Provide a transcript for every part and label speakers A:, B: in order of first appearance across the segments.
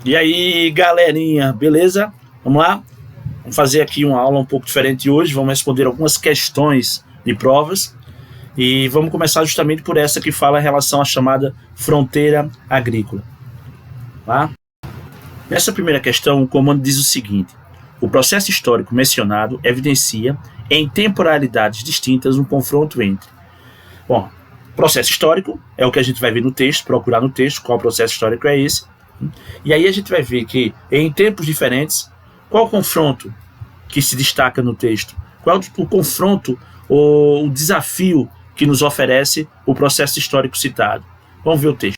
A: E aí, galerinha, beleza? Vamos lá? Vamos fazer aqui uma aula um pouco diferente hoje. Vamos responder algumas questões de provas. E vamos começar justamente por essa que fala em relação à chamada fronteira agrícola. Tá? Nessa primeira questão, o comando diz o seguinte: o processo histórico mencionado evidencia, em temporalidades distintas, um confronto entre... Bom, processo histórico é o que a gente vai ver no texto, procurar no texto qual processo histórico é esse. E aí a gente vai ver que, em tempos diferentes, qual o confronto que se destaca no texto? Qual o confronto ou o desafio que nos oferece o processo histórico citado? Vamos ver o texto.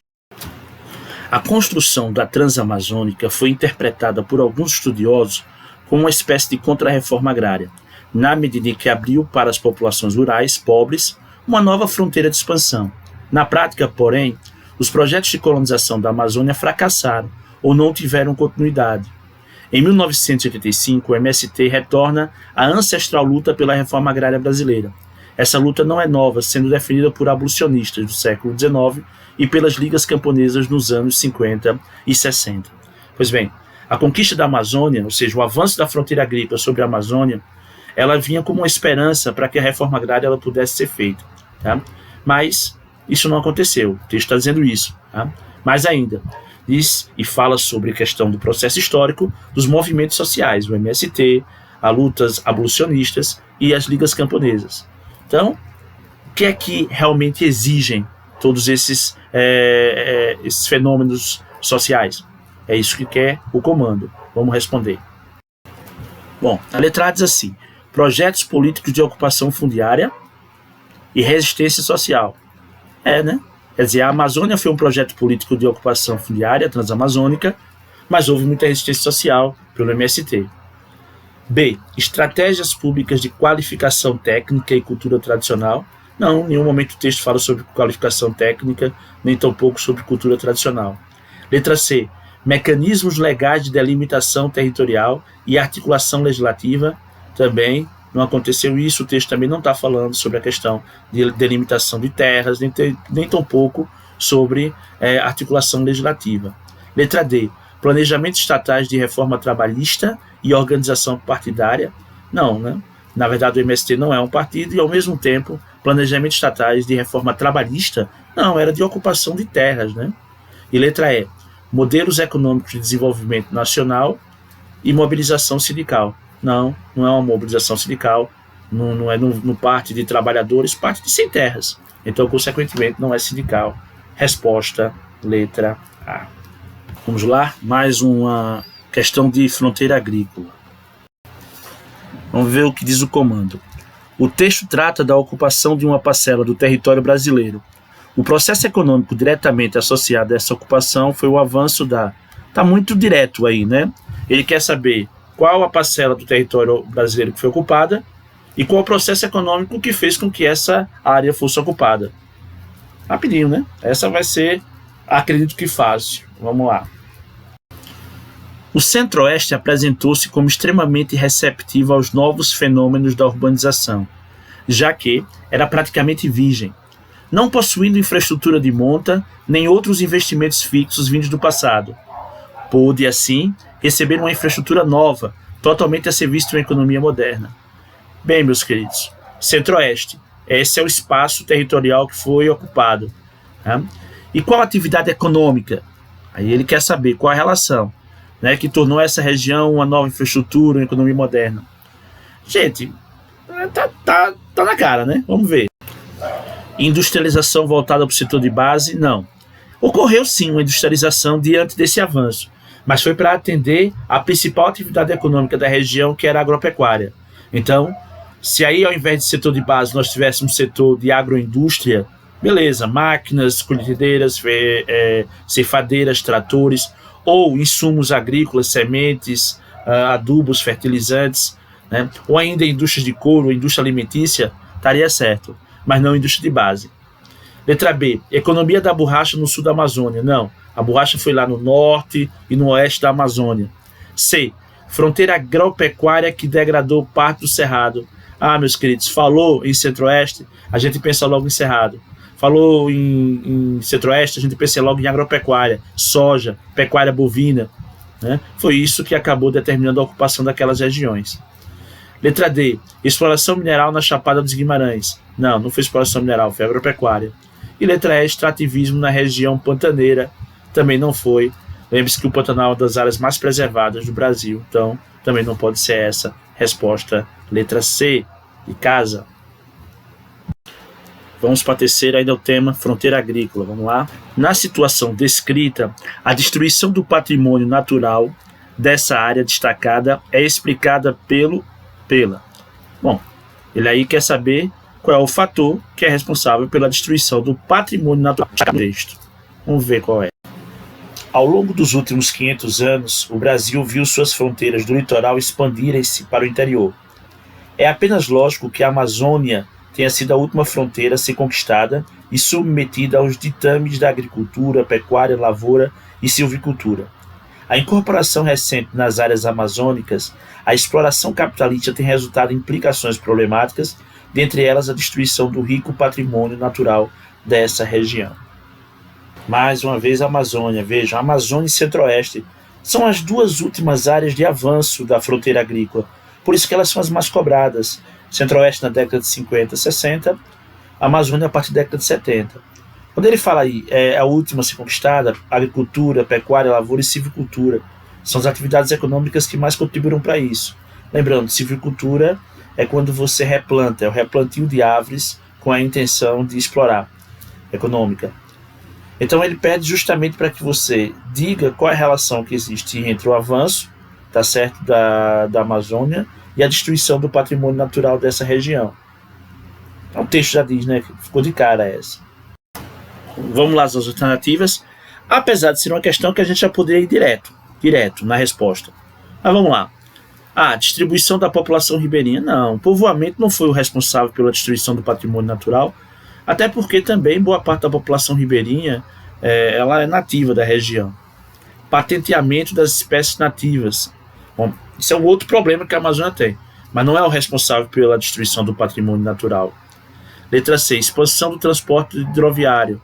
A: A construção da Transamazônica foi interpretada por alguns estudiosos como uma espécie de contra-reforma agrária, na medida em que abriu para as populações rurais pobres uma nova fronteira de expansão. Na prática, porém, os projetos de colonização da Amazônia fracassaram ou não tiveram continuidade. Em 1985, o MST retorna à ancestral luta pela reforma agrária brasileira. Essa luta não é nova, sendo definida por abolicionistas do século XIX e pelas ligas camponesas nos anos 50 e 60. Pois bem, a conquista da Amazônia, ou seja, o avanço da fronteira agrícola sobre a Amazônia, ela vinha como uma esperança para que a reforma agrária ela pudesse ser feita. Tá? Mas isso não aconteceu, o texto está dizendo isso. Tá? Mais ainda, diz e fala sobre a questão do processo histórico dos movimentos sociais, o MST, as lutas abolicionistas e as ligas camponesas. Então, o que é que realmente exigem todos esses fenômenos sociais? É isso que quer o comando. Vamos responder. Bom, a letra A diz assim: projetos políticos de ocupação fundiária e resistência social. Né? Quer dizer, a Amazônia foi um projeto político de ocupação fundiária transamazônica, mas houve muita resistência social pelo MST. B. Estratégias públicas de qualificação técnica e cultura tradicional. Não, em nenhum momento o texto fala sobre qualificação técnica, nem tampouco sobre cultura tradicional. Letra C. Mecanismos legais de delimitação territorial e articulação legislativa. Também não aconteceu isso, o texto também não está falando sobre a questão de delimitação de terras, nem tampouco sobre articulação legislativa. Letra D. Planejamentos estatais de reforma trabalhista e organização partidária. Não, né? Na verdade o MST não é um partido e, ao mesmo tempo, planejamentos estatais de reforma trabalhista, não, era de ocupação de terras, né? E letra E. Modelos econômicos de desenvolvimento nacional e mobilização sindical. Não é uma mobilização sindical, não é no parte de trabalhadores, parte de sem terras. Então, consequentemente, não é sindical. Resposta, letra A. Vamos lá, mais uma questão de fronteira agrícola. Vamos ver o que diz o comando. O texto trata da ocupação de uma parcela do território brasileiro. O processo econômico diretamente associado a essa ocupação foi o avanço da... Está muito direto aí, né? Ele quer saber qual a parcela do território brasileiro que foi ocupada e qual o processo econômico que fez com que essa área fosse ocupada. Rapidinho, né? Essa vai ser, acredito que fácil. Vamos lá. O Centro-Oeste apresentou-se como extremamente receptivo aos novos fenômenos da urbanização, já que era praticamente virgem, não possuindo infraestrutura de monta nem outros investimentos fixos vindos do passado. Pôde, assim, receber uma infraestrutura nova, totalmente a serviço de uma economia moderna. Bem, meus queridos, Centro-Oeste, esse é o espaço territorial que foi ocupado. Tá? E qual a atividade econômica? Aí ele quer saber qual a relação, né, que tornou essa região uma nova infraestrutura, uma economia moderna. Gente, tá na cara, né? Vamos ver. Industrialização voltada para o setor de base? Não. Ocorreu sim uma industrialização diante desse avanço, mas foi para atender a principal atividade econômica da região, que era a agropecuária. Então, se aí ao invés de setor de base nós tivéssemos setor de agroindústria, beleza, máquinas, colhedeiras, ceifadeiras, tratores, ou insumos agrícolas, sementes, adubos, fertilizantes, né? Ou ainda indústrias de couro, indústria alimentícia, estaria certo, mas não indústria de base. Letra B, economia da borracha no sul da Amazônia. Não, a borracha foi lá no norte e no oeste da Amazônia. C, fronteira agropecuária que degradou parte do Cerrado. Meus queridos, falou em Centro-Oeste, a gente pensa logo em Cerrado. Falou em Centro-Oeste, a gente pensa logo em agropecuária, soja, pecuária bovina. né? Foi isso que acabou determinando a ocupação daquelas regiões. Letra D, exploração mineral na Chapada dos Guimarães. Não foi exploração mineral, foi agropecuária. E letra E, extrativismo na região pantaneira. Também não foi. Lembre-se que o Pantanal é uma das áreas mais preservadas do Brasil, então também não pode ser essa. Resposta, letra C, de casa. Vamos para a terceira, ainda o tema fronteira agrícola. Vamos lá. Na situação descrita, a destruição do patrimônio natural dessa área destacada é explicada pela. Bom, ele aí quer saber qual é o fator que é responsável pela destruição do patrimônio natural do texto. Vamos ver qual é. Ao longo dos últimos 500 anos, o Brasil viu suas fronteiras do litoral expandirem-se para o interior. É apenas lógico que a Amazônia tenha sido a última fronteira a ser conquistada e submetida aos ditames da agricultura, pecuária, lavoura e silvicultura. A incorporação recente nas áreas amazônicas, a exploração capitalista tem resultado em implicações problemáticas, dentre elas a destruição do rico patrimônio natural dessa região. Mais uma vez a Amazônia, vejam, a Amazônia e Centro-Oeste são as duas últimas áreas de avanço da fronteira agrícola, por isso que elas são as mais cobradas. Centro-Oeste na década de 50, 60, a Amazônia a partir da década de 70. Quando ele fala aí, a última a ser conquistada, agricultura, pecuária, lavoura e silvicultura, são as atividades econômicas que mais contribuíram para isso. Lembrando, silvicultura é quando você replanta, é o replantio de árvores com a intenção de explorar, econômica. Então ele pede justamente para que você diga qual é a relação que existe entre o avanço, tá certo, da Amazônia e a destruição do patrimônio natural dessa região. O texto já diz, né? Ficou de cara essa. Vamos lá às alternativas. Apesar de ser uma questão que a gente já poderia ir direto na resposta. Mas vamos lá. Distribuição da população ribeirinha. Não, o povoamento não foi o responsável pela destruição do patrimônio natural, até porque também boa parte da população ribeirinha ela é nativa da região. Patenteamento das espécies nativas. Bom, isso é um outro problema que a Amazônia tem, mas não é o responsável pela destruição do patrimônio natural. Letra C, expansão do transporte hidroviário.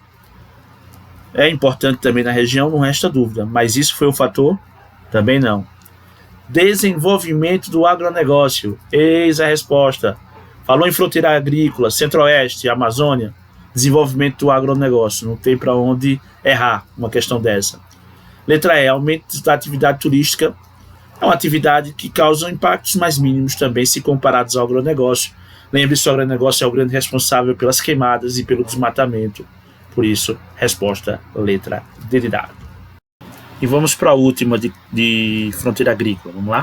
A: É importante também na região, não resta dúvida, mas isso foi o fator? Também não. Desenvolvimento do agronegócio. Eis a resposta. Falou em fronteira agrícola, Centro-Oeste, Amazônia, desenvolvimento do agronegócio. Não tem para onde errar uma questão dessa. Letra E, aumento da atividade turística. É uma atividade que causa impactos mais mínimos também se comparados ao agronegócio. Lembre-se, o agronegócio é o grande responsável pelas queimadas e pelo desmatamento. Por isso, resposta letra D de dado. E vamos para a última de fronteira agrícola. Vamos lá?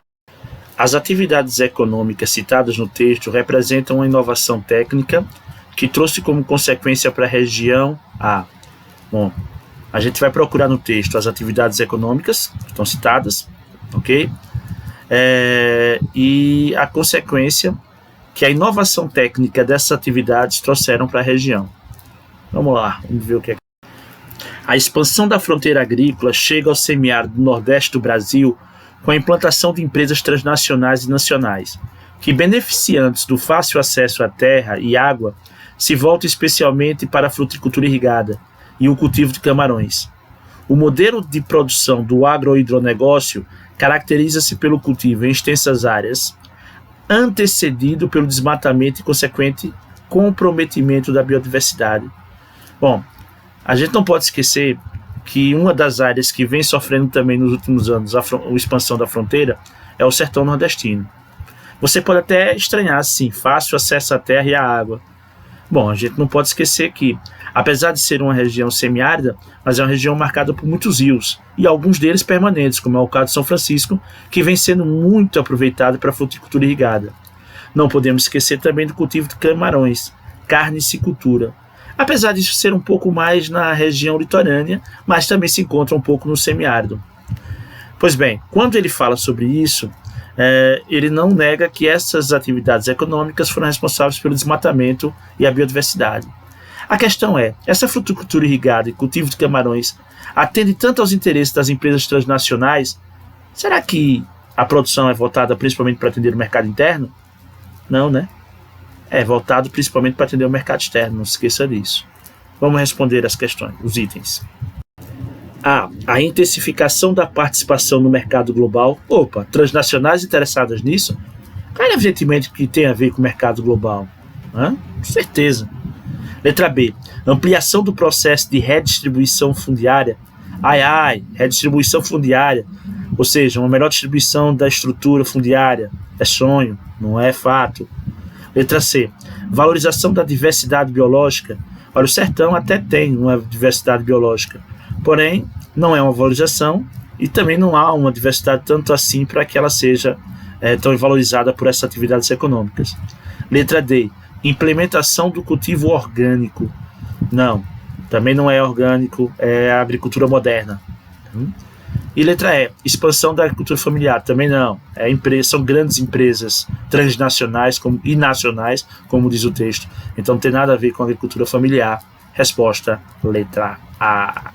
A: As atividades econômicas citadas no texto representam uma inovação técnica que trouxe como consequência para a região A. Bom, a gente vai procurar no texto as atividades econômicas que estão citadas, ok? E a consequência que a inovação técnica dessas atividades trouxeram para a região. Vamos lá, vamos ver o que é. A expansão da fronteira agrícola chega ao semiárido do Nordeste do Brasil com a implantação de empresas transnacionais e nacionais, que, beneficiantes do fácil acesso à terra e água, se voltam especialmente para a fruticultura irrigada e o cultivo de camarões. O modelo de produção do agrohidronegócio caracteriza-se pelo cultivo em extensas áreas, antecedido pelo desmatamento e consequente comprometimento da biodiversidade. Bom, a gente não pode esquecer que uma das áreas que vem sofrendo também nos últimos anos a expansão da fronteira é o sertão nordestino. Você pode até estranhar, sim, fácil acesso à terra e à água. Bom, a gente não pode esquecer que, apesar de ser uma região semiárida, mas é uma região marcada por muitos rios, e alguns deles permanentes, como é o caso de São Francisco, que vem sendo muito aproveitado para a fruticultura irrigada. Não podemos esquecer também do cultivo de camarões, carne e cicultura. Apesar disso ser um pouco mais na região litorânea, mas também se encontra um pouco no semiárido. Pois bem, quando ele fala sobre isso, ele não nega que essas atividades econômicas foram responsáveis pelo desmatamento e a biodiversidade. A questão é, essa fruticultura irrigada e cultivo de camarões atende tanto aos interesses das empresas transnacionais? Será que a produção é voltada principalmente para atender o mercado interno? Não, né? É voltado principalmente para atender o mercado externo, não se esqueça disso. Vamos responder as questões, os itens. A intensificação da participação no mercado global. Opa, transnacionais interessadas nisso? Claro, evidentemente que tem a ver com o mercado global. Com certeza. Letra B. Ampliação do processo de redistribuição fundiária. Redistribuição fundiária. Ou seja, uma melhor distribuição da estrutura fundiária. É sonho, não é fato. Letra C. Valorização da diversidade biológica. Olha, o sertão até tem uma diversidade biológica, porém não é uma valorização e também não há uma diversidade tanto assim para que ela seja tão valorizada por essas atividades econômicas. Letra D. Implementação do cultivo orgânico. Não, também não é orgânico, é a agricultura moderna. E letra E. Expansão da agricultura familiar. Também não. São grandes empresas transnacionais e nacionais, como diz o texto. Então não tem nada a ver com a agricultura familiar. Resposta, letra A.